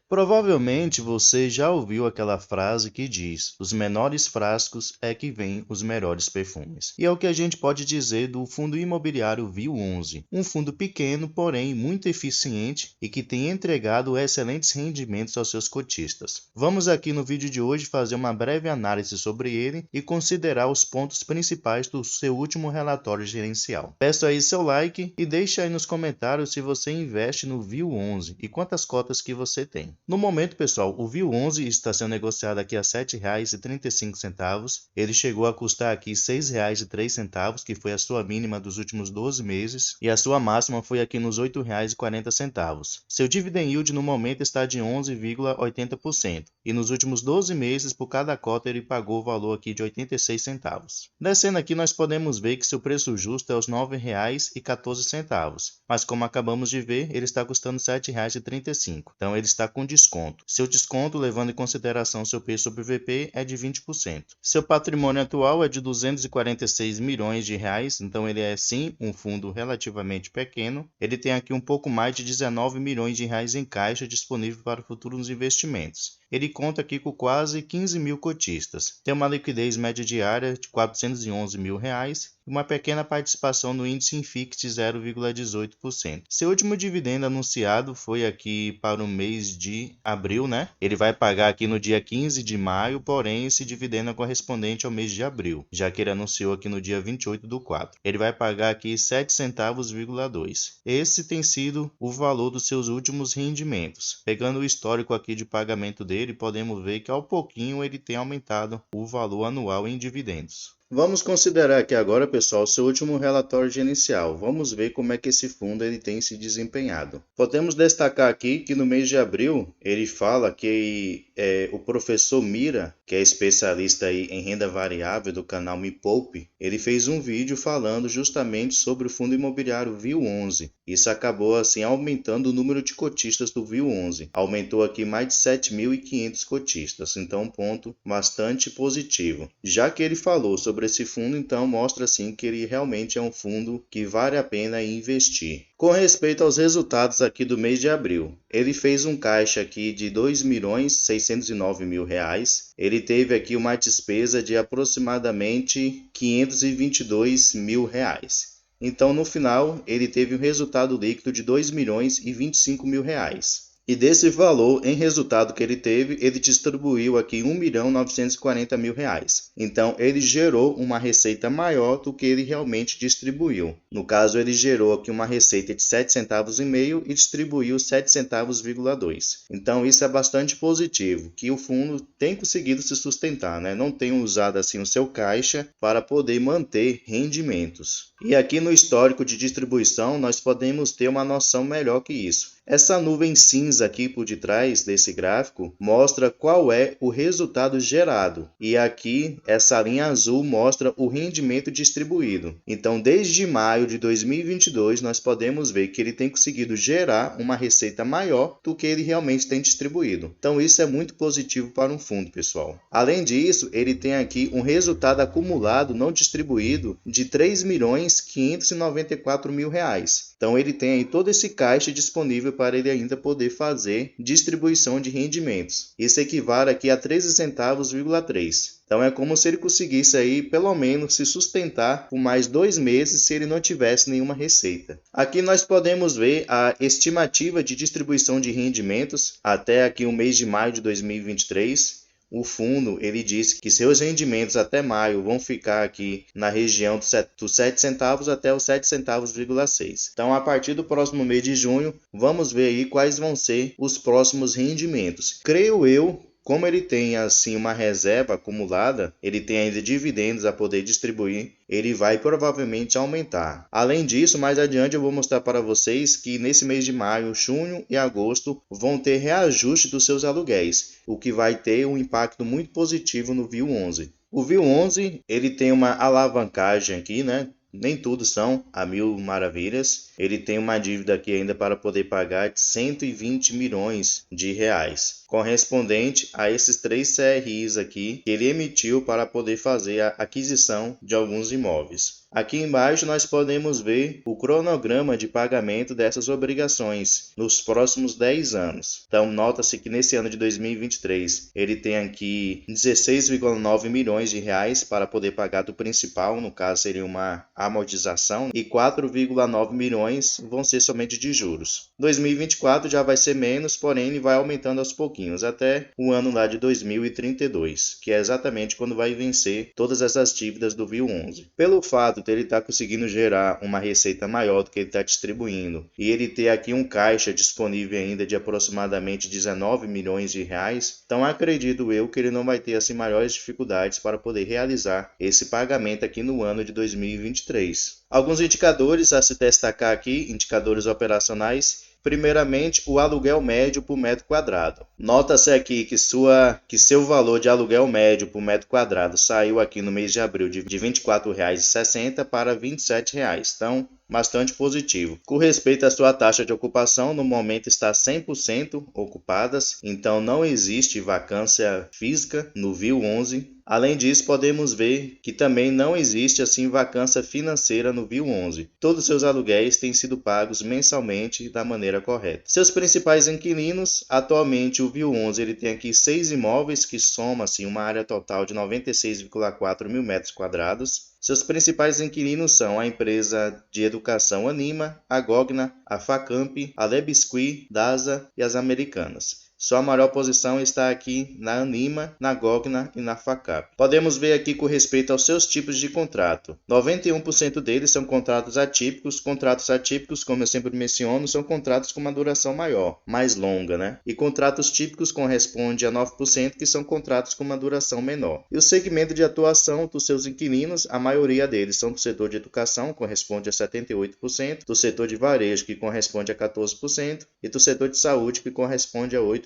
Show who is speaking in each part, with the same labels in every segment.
Speaker 1: Provavelmente você já ouviu aquela frase que diz: "Os menores frascos é que vêm os melhores perfumes". E é o que a gente pode dizer do fundo imobiliário VIL11, um fundo pequeno, porém muito eficiente e que tem entregado excelentes rendimentos aos seus cotistas. Vamos aqui no vídeo de hoje fazer uma breve análise sobre ele e considerar os pontos principais do seu último relatório gerencial. Peço aí seu like e deixe aí nos comentários se você investe no VIL11 e quantas cotas que você tem. No momento, pessoal, o VIL11 está sendo negociado aqui a R$ 7,35. Ele chegou a custar aqui R$ 6,03, que foi a sua mínima dos últimos 12 meses, e a sua máxima foi aqui nos R$ 8,40. Seu dividend yield no momento está de 11,80%, e nos últimos 12 meses, por cada cota, ele pagou o valor aqui de 86 centavos. Descendo aqui, nós podemos ver que seu preço justo é os R$ 9,14, mas como acabamos de ver, ele está custando R$ 7,35, então ele está com desconto. Seu desconto, levando em consideração seu P sobre VP, é de 20%. Seu patrimônio atual é de 246 milhões de reais, então ele é sim um fundo relativamente pequeno. Ele tem aqui um pouco mais de 19 milhões de reais em caixa disponível para futuros investimentos. Ele conta aqui com quase 15 mil cotistas. Tem uma liquidez média diária de 411 mil reais e uma pequena participação no índice Infix de 0,18%. Seu último dividendo anunciado foi aqui para o mês de abril, né? Ele vai pagar aqui no dia 15 de maio, porém esse dividendo é correspondente ao mês de abril, já que ele anunciou aqui no dia 28/4. Ele vai pagar aqui 7 centavos,2. Esse tem sido o valor dos seus últimos rendimentos. Pegando o histórico aqui de pagamento dele, podemos ver que ao pouquinho ele tem aumentado o valor anual em dividendos. Vamos considerar aqui agora, pessoal, seu último relatório gerencial. Vamos ver como é que esse fundo ele tem se desempenhado. Podemos destacar aqui que no mês de abril ele fala que o professor Mira, que é especialista aí em renda variável do canal Me Poupe, ele fez um vídeo falando justamente sobre o fundo imobiliário VIL11. Isso acabou assim aumentando o número de cotistas do VIL11. Aumentou aqui mais de 7.500 cotistas, então um ponto bastante positivo. Já que ele falou sobre esse fundo, então mostra assim que ele realmente é um fundo que vale a pena investir. Com respeito aos resultados aqui do mês de abril, ele fez um caixa aqui de R$ 2.609.000. Ele teve aqui uma despesa de aproximadamente R$ 522.000. Então, no final, ele teve um resultado líquido de R$ 2.025.000. E desse valor, em resultado que ele teve, ele distribuiu aqui R$ 1.940.000. Então, ele gerou uma receita maior do que ele realmente distribuiu. No caso, ele gerou aqui uma receita de 7 centavos e meio e distribuiu 7 centavos,2. Então, isso é bastante positivo, que o fundo tem conseguido se sustentar, né? Não tem usado assim o seu caixa para poder manter rendimentos. E aqui no histórico de distribuição, nós podemos ter uma noção melhor que isso. Essa nuvem cinza aqui por detrás desse gráfico mostra qual é o resultado gerado. E aqui essa linha azul mostra o rendimento distribuído. Então, desde maio de 2022, nós podemos ver que ele tem conseguido gerar uma receita maior do que ele realmente tem distribuído. Então, isso é muito positivo para um fundo, pessoal. Além disso, ele tem aqui um resultado acumulado não distribuído de R$ 3.594.000. Então, ele tem aí todo esse caixa disponível para ele ainda poder fazer distribuição de rendimentos. Isso equivale aqui a 13 centavos,3. Então é como se ele conseguisse aí pelo menos se sustentar por mais 2 meses se ele não tivesse nenhuma receita. Aqui nós podemos ver a estimativa de distribuição de rendimentos até aqui o mês de maio de 2023. O fundo ele disse que seus rendimentos até maio vão ficar aqui na região dos 7 centavos até os 7 centavos,6. Então, a partir do próximo mês de junho, vamos ver aí quais vão ser os próximos rendimentos. Creio eu, como ele tem assim uma reserva acumulada, ele tem ainda dividendos a poder distribuir, ele vai provavelmente aumentar. Além disso, mais adiante eu vou mostrar para vocês que nesse mês de maio, junho e agosto vão ter reajuste dos seus aluguéis, o que vai ter um impacto muito positivo no VIL11. O VIL11 ele tem uma alavancagem aqui, né? Nem tudo são a mil maravilhas. Ele tem uma dívida aqui ainda para poder pagar de 120 milhões de reais, correspondente a esses 3 CRIs aqui que ele emitiu para poder fazer a aquisição de alguns imóveis. Aqui embaixo nós podemos ver o cronograma de pagamento dessas obrigações nos próximos 10 anos. Então, nota-se que nesse ano de 2023 ele tem aqui 16,9 milhões de reais para poder pagar do principal, no caso seria uma amortização, e 4,9 milhões vão ser somente de juros. 2024 já vai ser menos, porém ele vai aumentando aos pouquinhos, até o ano lá de 2032, que é exatamente quando vai vencer todas essas dívidas do VIL 11. Pelo fato de ele estar conseguindo gerar uma receita maior do que ele está distribuindo, e ele ter aqui um caixa disponível ainda de aproximadamente 19 milhões de reais, então acredito eu que ele não vai ter assim maiores dificuldades para poder realizar esse pagamento aqui no ano de 2023. Alguns indicadores a se destacar aqui, indicadores operacionais. Primeiramente, o aluguel médio por metro quadrado. Nota-se aqui que seu valor de aluguel médio por metro quadrado saiu aqui no mês de abril de R$ 24,60 para R$ 27. Então, bastante positivo. Com respeito à sua taxa de ocupação, no momento está 100% ocupadas, então não existe vacância física no VIL 11. Além disso, podemos ver que também não existe assim vacância financeira no VIL 11. Todos os seus aluguéis têm sido pagos mensalmente da maneira correta. Seus principais inquilinos, atualmente o VIL 11 ele tem aqui 6 imóveis que somam assim, uma área total de 96,4 mil metros quadrados. Seus principais inquilinos são a empresa de educação Anima, a Gogna, a Facamp, a Lebiscuit, Dasa e as Americanas. Sua maior posição está aqui na Anima, na Gogna e na Facap. Podemos ver aqui com respeito aos seus tipos de contrato. 91% deles são contratos atípicos. Contratos atípicos, como eu sempre menciono, são contratos com uma duração maior, mais longa, né? E contratos típicos correspondem a 9%, que são contratos com uma duração menor. E o segmento de atuação dos seus inquilinos, a maioria deles são do setor de educação, corresponde a 78%, do setor de varejo, que corresponde a 14%, e do setor de saúde, que corresponde a 8%.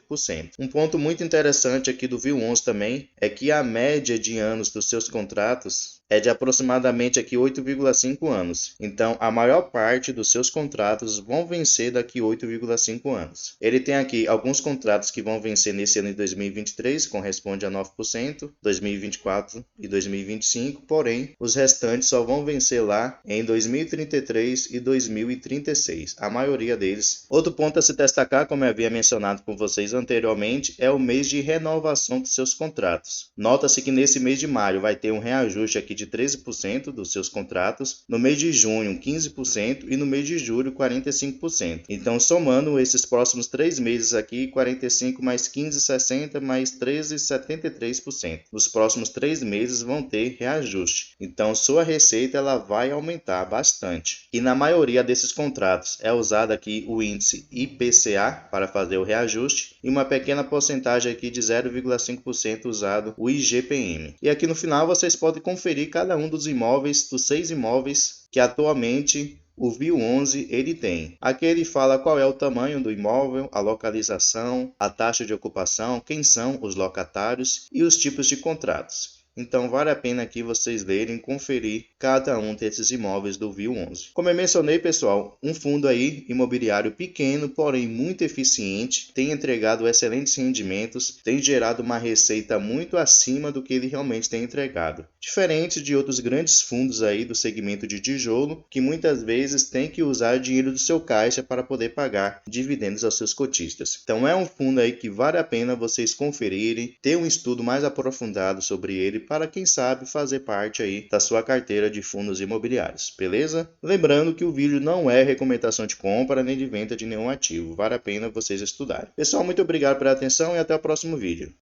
Speaker 1: Um ponto muito interessante aqui do VIL 11 também é que a média de anos dos seus contratos é de aproximadamente aqui 8,5 anos. Então, a maior parte dos seus contratos vão vencer daqui 8,5 anos. Ele tem aqui alguns contratos que vão vencer nesse ano de 2023, corresponde a 9%, 2024 e 2025, porém, os restantes só vão vencer lá em 2033 e 2036, a maioria deles. Outro ponto a se destacar, como eu havia mencionado com vocês anteriormente, é o mês de renovação dos seus contratos. Nota-se que nesse mês de maio vai ter um reajuste aqui de 13% dos seus contratos, no mês de junho 15% e no mês de julho 45%. Então, somando esses próximos 3 meses aqui, 45 mais 15, 60 mais 13, 73%. Nos próximos 3 meses vão ter reajuste. Então, sua receita ela vai aumentar bastante. E na maioria desses contratos é usado aqui o índice IPCA para fazer o reajuste e uma pequena porcentagem aqui de 0,5% usado o IGPM. E aqui no final vocês podem conferir cada um dos imóveis, dos 6 imóveis que atualmente o VIL 11 ele tem. Aqui ele fala qual é o tamanho do imóvel, a localização, a taxa de ocupação, quem são os locatários e os tipos de contratos. Então vale a pena aqui vocês lerem e conferir cada um desses imóveis do VIL 11. Como eu mencionei, pessoal, um fundo aí imobiliário pequeno, porém muito eficiente, tem entregado excelentes rendimentos, tem gerado uma receita muito acima do que ele realmente tem entregado. Diferente de outros grandes fundos aí do segmento de tijolo, que muitas vezes tem que usar dinheiro do seu caixa para poder pagar dividendos aos seus cotistas. Então é um fundo aí que vale a pena vocês conferirem, ter um estudo mais aprofundado sobre ele, para quem sabe fazer parte aí da sua carteira de fundos imobiliários, beleza? Lembrando que o vídeo não é recomendação de compra nem de venda de nenhum ativo, vale a pena vocês estudarem. Pessoal, muito obrigado pela atenção e até o próximo vídeo.